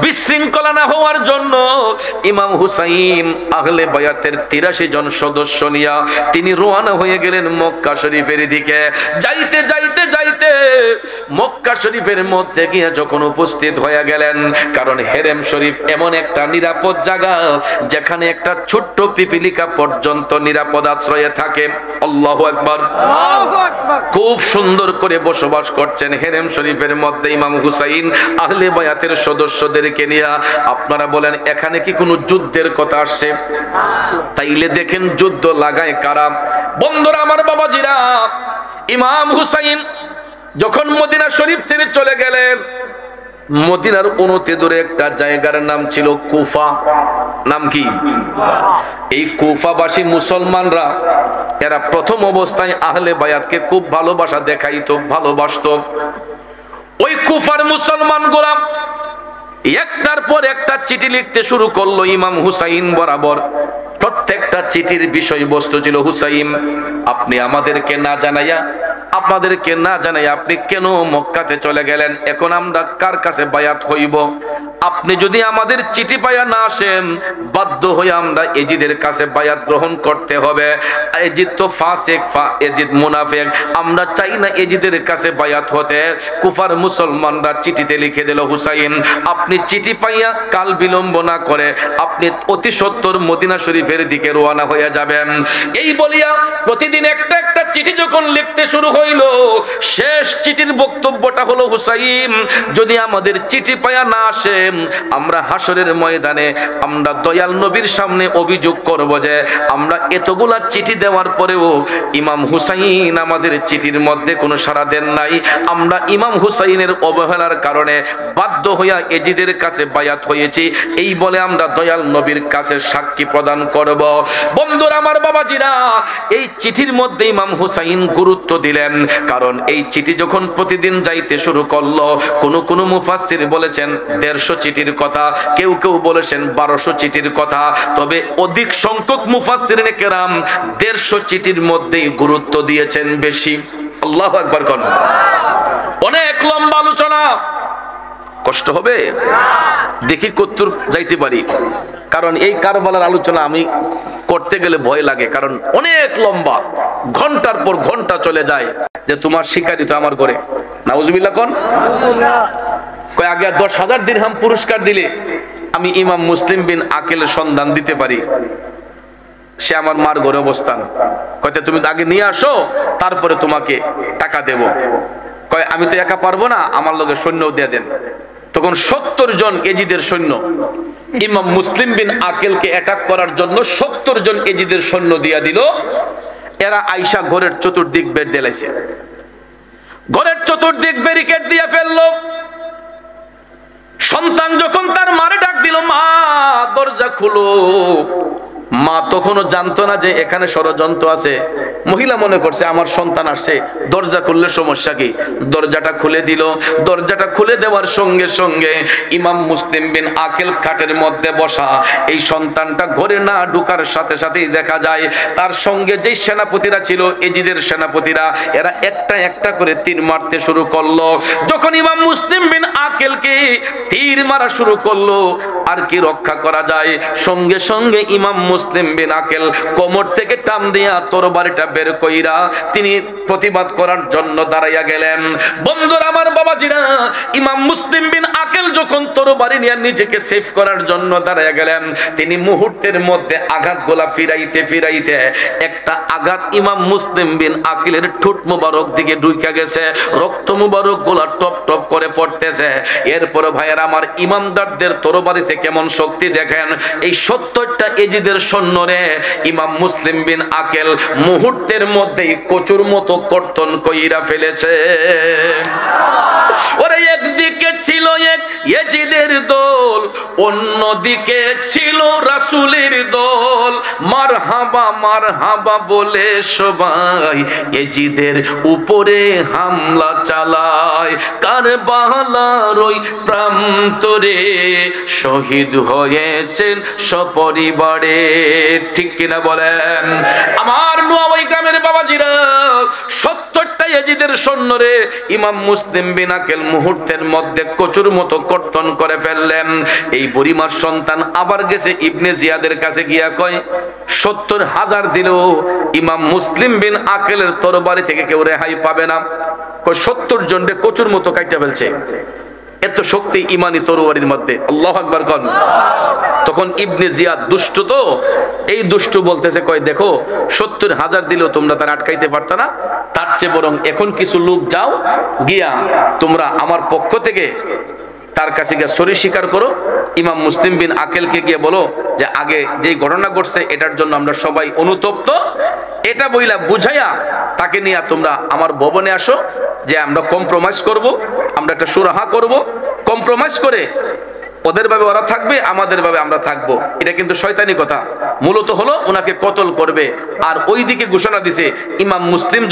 বিশৃঙ্খলা না হওয়ার জন্য ইমাম হুসাইন আহলে বায়াতের ৮৩ জন সদস্য নিয়ে তিনি রওনা হয়ে গেলেন মক্কা শরীফের দিকে। যাইতে যাইতে যাইতে মক্কা শরীফের মধ্যে গিয়ে যখন উপস্থিত হয়ে গেলেন, কারণ হেরেম শরীফ এমন একটা নিরাপদ জায়গা যেখানে একটা ছোট্ট পিপিলিকা পর্যন্ত নিরাপদ আশ্রয়ে থাকে। আল্লাহু আকবার, খুব সুন্দর করে বসবাস করছেন হেরেম শরীফের মধ্যে ইমাম হুসাইন আহলে বায়াতের সদস্যদেরকে নিয়ে। আপনারা বলেন এখানে কি কোনো যুদ্ধের কথা আসছে? তাইলে দেখেন যুদ্ধ লাগায় কারা। বন্ধুরা আমার, বাবাজিরা, ইমাম হুসাইন যখন মদিনা শরীফ ছেড়ে চলে গেলেন, মদিনার অনতি দূরে একটা জায়গার নাম ছিল কুফা। নাম কি? এই কুফাবাসী মুসলমানরা এরা প্রথম অবস্থায় আহলে বায়াতকে খুব ভালোবাসা দেখাইতো, ভালোবাসতো। ওই কুফার মুসলমানগুলা একটার পর একটা চিঠি লিখতে শুরু করলো ইমাম হুসাইন বরাবর। প্রত্যেকটা চিঠির বিষয়বস্তু ছিল, হুসাইন আপনি আমাদেরকে না জানাইয়া আপনি কেন মক্কাতে চলে গেলেন? এখন আমরা কার কাছে বায়াত হইব? আপনি যদি আমাদের চিঠি পাইয়া না আসেন, বাধ্য হয়ে আমরা এজিদের কাছে বায়াত গ্রহণ করতে হবে। এজিদ তো ফাসিক, এজিদ মুনাফিক, আমরা চাই না এজিদের কাছে বায়াত হতে। কুফার মুসলমানরা চিঠিতে লিখে দিল, হুসাইন আপনি চিঠি পাইয়া কাল বিলম্ব না করে আপনি অতি সত্বর মদিনা শরীফের দিকে রওনা হয়ে যাবেন। এই বলিয়া প্রতিদিন একটা একটা চিঠি যখন লিখতে শুরু হইল, শেষ চিঠির বক্তব্যটা হলো, হুসাইন যদি আমাদের চিঠি পাইয়া না আসেন, আমরা হাসরের ময়দানে আমরা দয়াল নবীর সামনে অভিযোগ করব যে আমরা এতগুলা চিঠি দেওয়ার পরেও ইমাম হুসাইন আমাদের চিঠির মধ্যে কোনো সাড়া দেন নাই। আমরা ইমাম হুসাইনের অবহেলার কারণে বাধ্য হইয়া এজিদের কাছে বায়াত হয়েছি, এই বলে আমরা দয়াল নবীর কাছে সাক্ষী প্রদান করব। বন্ধুরা আমার, বাবাজিরা, এই চিঠির মধ্যে ইমাম হুসাইন গুরুত্ব দিলেন, কারণ এই চিঠি যখন প্রতিদিন যাইতে শুরু করলো, কোন মুফাসসির বলেছেন ১৫০ চিঠির কথা, কেউ কেউ বলেছেন ১২০০ চিঠির কথা, তবে অধিক সংখ্যক মুফাসসিরিনে কেরাম ১৫০ চিঠির মধ্যেই গুরুত্ব দিয়েছেন বেশি। আল্লাহু আকবার কোন। অনেক লম্বা আলোচনা, কষ্ট হবে, দেখি কতদূর যাইতে পারি, কারণ এই কারবালার আলোচনা আমি করতে গেলে ভয় লাগে, কারণ অনেক লম্বা, ঘন্টার পর ঘন্টা চলে যায়। যে তোমার শিকারী তো আমার ঘরে, নাউজুবিল্লাহ কোন। কয় আগে ১০,০০০ দিরহাম পুরস্কার দিলে আমি ইমাম মুসলিম বিন আকিলের সন্ধান দিতে পারি। সে আমার মার ঘরে অবস্থান। কয়তে তুমি আগে নিয়ে আসো, তারপরে তোমাকে টাকা দেব। কয় আমি তো একা পারবো না, আমার লগে সৈন্যও দিয়ে দেন। তখন ৭০ জন এজিদের সৈন্য ইমাম মুসলিম বিন আকিলকে অ্যাটাক করার জন্য ৭০ জন এজিদের সৈন্য দিয়া দিল। এরা আইসা ঘরের চতুর্দিক বের দিলাইছে, ঘরের চতুর্দিক ব্যারিকেড দিয়ে ফেললো। সন্তান যখন তার মারে ডাক দিল, মা দরজা খুলো, মা তখনও জানতো না যে এখানে ষড়যন্ত্র আছে। মহিলা মনে করছে আমার সন্তান আসছে, দরজা খুললে সমস্যা কি। দরজাটা খুলে দিল। দরজাটা খুলে দেওয়ার সঙ্গে সঙ্গে ইমাম মুসলিম বিন আকিল খাটের মধ্যে বসা। এই সন্তানটা ঘরে না ঢুকার সাথে সাথেই দেখা যায় তার সঙ্গে যেই সেনাপতিরা ছিল, এজিদের সেনাপতিরা, এরা একটা একটা করে তীর মারতে শুরু করলো। যখন ইমাম মুসলিম বিন আকিলকে তীর মারা শুরু করলো, আর কি রক্ষা করা যায়, সঙ্গে সঙ্গে ইমাম মুসলিম বিন আকিল কোমর থেকে টান দিয়া তরবারিটা বের কইরা তিনি প্রতিবাদ করার জন্য দাঁড়াইয়া গেলেন। বন্ধুরা আমার, বাবাজিরা, ইমাম মুসলিম বিন আকিল যখন তরবারি নিয়ে নিজেকে সেভ করার জন্য দাঁড়াইয়া গেলেন, তিনি মুহূর্তের মধ্যে আঘাত গোলা ফিরাইতে ফিরাইতে একটা আঘাত ইমাম মুসলিম বিন আকিলের ঠোঁট মুবারক দিকে ঢুকে গেছে। রক্ত মুবারক গোলা টপ টপ করে পড়তেছে। এরপরে ভাইয়েরা আমার, ইমামদারদের তরবারিতে কেমন শক্তি দেখেন। এই ৭০টা এজিদের সৈন্যরে ইমাম মুসলিম বিন আকিল মুহূর্তের মধ্যেই কচুর মতো কর্তন কইরা ফেলেছে। ওরে একদিকে ছিল এক ইয়েজিদের দল, অন্যদিকে ছিল রাসূলের দল। মারহাবা মারহাবা বলে সবাই ইয়েজিদের উপরে হামলা চালায়। কারবালার ওই প্রান্তরে শহীদ হয়েছেন সপরিবারে। ঠিক কিনা বলেন আমার নোয়াবাই গ্রামের বাবাজিরা? 70টা ইয়াজিদের সৈন্যরে ইমাম মুসলিম বিন আকেল মুহূর্তের মধ্যে কচুর মতো কর্তন করে ফেললেন। এই বুড়িমার সন্তান আবার গেছে ইবনে জিয়াদের কাছে গিয়া কয় 70,000 দিলেও ইমাম মুসলিম বিন আকেলের তরবারি থেকে কেউ রেহাই পাবে না। কয় 70 জনকে কচুর মতো কাইটা ফেলছে, এত শক্তি ইমানি তরবারির মধ্যে। আল্লাহু আকবার কোন। তখন ইবনে জিয়াদ দুষ্ট, তো এই দুষ্ট বলতেছে কয় দেখো 70,000 দিলেও তোমরা তার আটকাইতে পারত না, তার চেয়ে বরং এখন কিছু লোক যাও গিয়া তোমরা আমার পক্ষ থেকে তার কাছে গিয়ে সরি স্বীকার করো, ইমাম মুসলিম বিন আকেলকে গিয়ে বলো যে আগে যেই ঘটনা ঘটছে এটার জন্য আমরা সবাই অনুতপ্ত, এটা বইলা বুঝাইয়া তাকে নিয়ে তোমরা আমার ভবনে আসো, যে আমরা কম্প্রোমাইজ করব, আমরা একটা সুরাহা করব, কম্প্রোমাইজ করে ওদের ভাবে ওরা থাকবে, আমাদের ভাবে আমরা থাকবো। এটা কিন্তু শয়তানি কথা, মূলত হলো ওনাকে কতল করবে। আর ওইদিকে ঘোষণা দিছে ইমাম মুসলিম